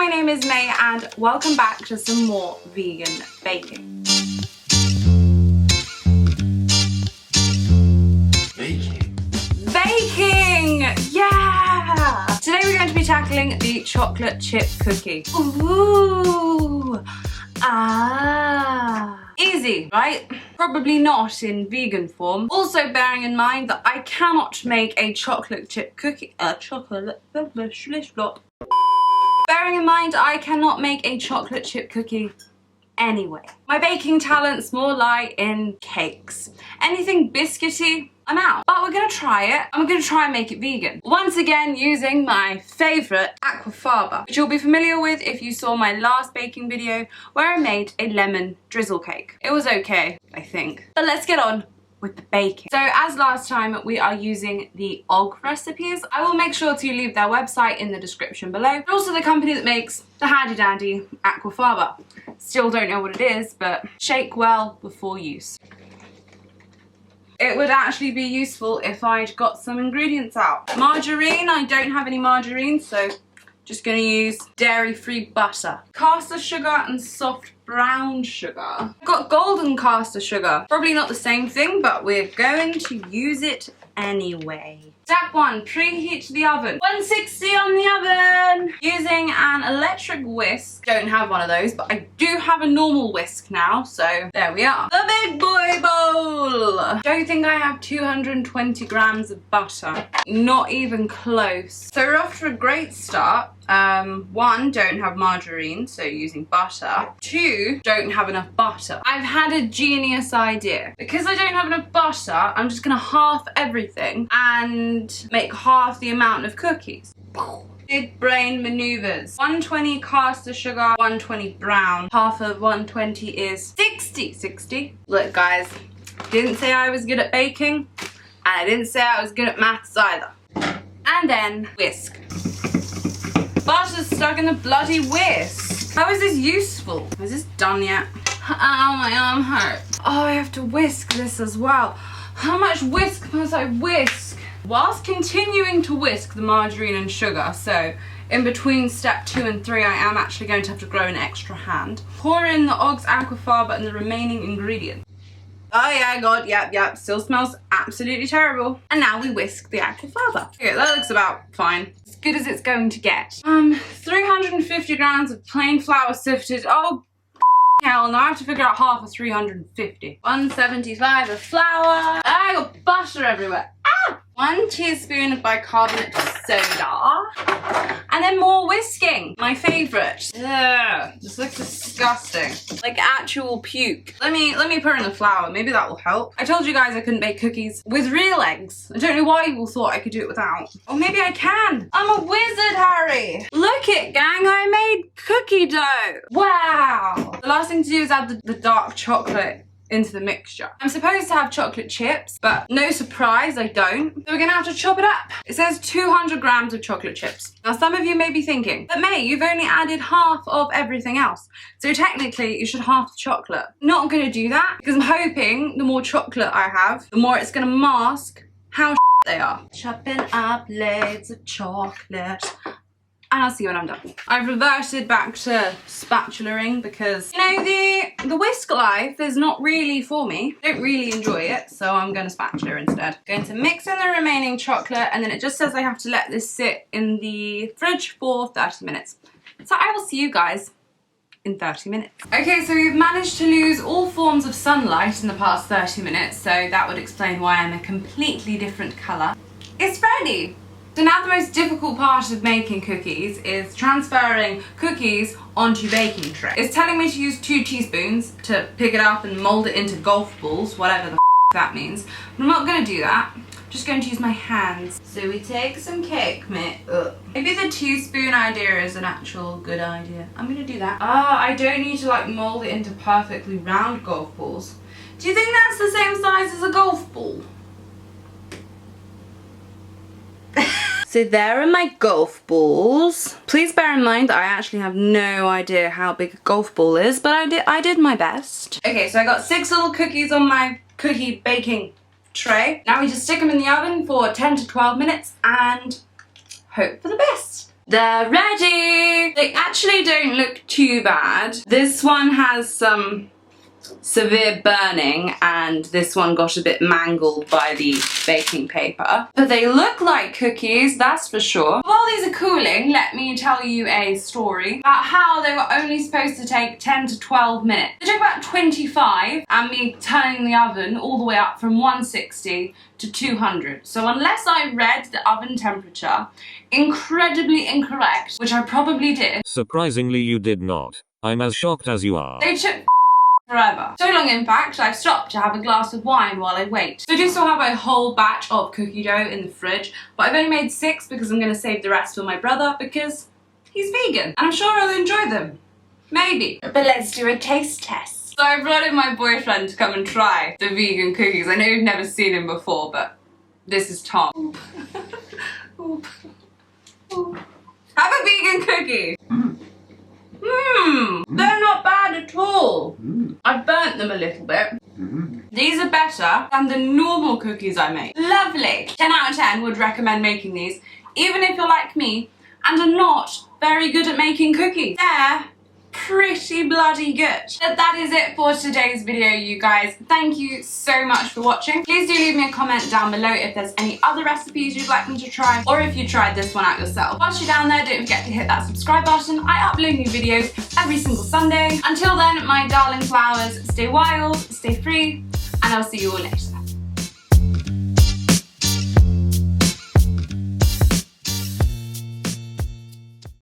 my name is May and welcome back to some more vegan baking. Baking! Yeah! Today we're going to be tackling the chocolate chip cookie. Ooh! Ah! Easy, right? Probably not in vegan form. Also bearing in mind that I cannot make a chocolate chip cookie. Bearing in mind I cannot make a chocolate chip cookie anyway. My baking talent's more lie in cakes. Anything biscuity, I'm out. But we're gonna try it, and we're gonna try and make it vegan. Once again, using my favorite Aquafaba, which you'll be familiar with if you saw my last baking video where I made a lemon drizzle cake. It was okay, I think. But let's get on with the baking. So as last time, we are using the OG recipes. I will make sure to leave their website in the description below. But also the company that makes the handy dandy Aquafaba. Still don't know what it is, but shake well before use. It would actually be useful if I'd got some ingredients out. Margarine, I don't have any margarine, so just gonna use dairy-free butter. Caster sugar and soft brown sugar. I've got golden caster sugar. Probably not the same thing, but we're going to use it anyway. Step 1, preheat the oven. 160 on the oven! Using an electric whisk. Don't have one of those, but I do have a normal whisk now, so there we are. The big boy bowl! Don't think I have 220 grams of butter. Not even close. So we're off to a great start. 1, don't have margarine, so using butter. 2, don't have enough butter. I've had a genius idea. Because I don't have enough butter, I'm just gonna half everything and make half the amount of cookies. Big brain maneuvers. 120 caster sugar, 120 brown. Half of 120 is 60. Look guys, didn't say I was good at baking, and I didn't say I was good at maths either. And then whisk. Butter's stuck in the bloody whisk. How is this useful? Is this done yet? Ow, my arm hurts. Oh, I have to whisk this as well. How much whisk must I whisk? Whilst continuing to whisk the margarine and sugar, so in between step 2 and 3, I am actually going to have to grow an extra hand. Pour in the OG's Aquafaba and the remaining ingredients. Oh yeah, God, yep, still smells absolutely terrible. And now we whisk the Aquafaba. Okay, that looks about fine. As good as it's going to get. 350 grams of plain flour sifted. Oh, hell, now I have to figure out half of 350. 175 of flour. I got butter everywhere. Ah! 1 teaspoon of bicarbonate soda. And then more whisking. My favorite. Ugh, this looks disgusting. Like actual puke. Let me put in the flour. Maybe that will help. I told you guys I couldn't make cookies with real eggs. I don't know why you all thought I could do it without. Or maybe I can. I'm a wizard, Harry. Look it, gang. I made cookie dough. Wow. The last thing to do is add the dark chocolate into the mixture. I'm supposed to have chocolate chips, but no surprise, I don't. So we're gonna have to chop it up. It says 200 grams of chocolate chips. Now some of you may be thinking, but May, you've only added half of everything else. So technically you should half the chocolate. Not gonna do that, because I'm hoping the more chocolate I have, the more it's gonna mask how they are. Chopping up loads of chocolate. And I'll see you when I'm done. I've reverted back to spatulaing because, you know, the whisk life is not really for me. I don't really enjoy it, so I'm going to spatula instead. Going to mix in the remaining chocolate, and then it just says I have to let this sit in the fridge for 30 minutes. So I will see you guys in 30 minutes. Okay, so we've managed to lose all forms of sunlight in the past 30 minutes, so that would explain why I'm a completely different colour. It's ready! So now the most difficult part of making cookies is transferring cookies onto baking tray. It's telling me to use 2 teaspoons to pick it up and mold it into golf balls, whatever the that means. But I'm not going to do that. I'm just going to use my hands. So we take some cake mix. Maybe the teaspoon idea is an actual good idea. I'm going to do that. Ah, I don't need to like mold it into perfectly round golf balls. Do you think that's the same size as a golf ball? So there are my golf balls. Please bear in mind that I actually have no idea how big a golf ball is, but I did my best. Okay, so I got 6 little cookies on my cookie baking tray. Now we just stick them in the oven for 10 to 12 minutes and hope for the best. They're ready! They actually don't look too bad. This one has some severe burning and this one got a bit mangled by the baking paper. But they look like cookies, that's for sure. While these are cooling, let me tell you a story about how they were only supposed to take 10 to 12 minutes. They took about 25 and me turning the oven all the way up from 160 to 200. So unless I read the oven temperature incredibly incorrect, which I probably did. Surprisingly, you did not. I'm as shocked as you are. They took forever. So long in fact, I've stopped to have a glass of wine while I wait. So I do still have a whole batch of cookie dough in the fridge, but I've only made 6 because I'm going to save the rest for my brother because he's vegan and I'm sure he'll enjoy them. Maybe. But let's do a taste test. So I brought in my boyfriend to come and try the vegan cookies. I know you've never seen him before, but this is Tom. Oop. Oop. Have a vegan cookie. They're not bad at all. I've burnt them a little bit. These are better than the normal cookies I make. Lovely. 10 out of 10 would recommend making these, even if you're like me and are not very good at making cookies. They're pretty bloody good. But that is it for today's video, you guys. Thank you so much for watching. Please do leave me a comment down below if there's any other recipes you'd like me to try, or if you tried this one out yourself. Whilst you're down there, don't forget to hit that subscribe button. I upload new videos every single Sunday. Until then, my darling flowers, stay wild, stay free, and I'll see you all later.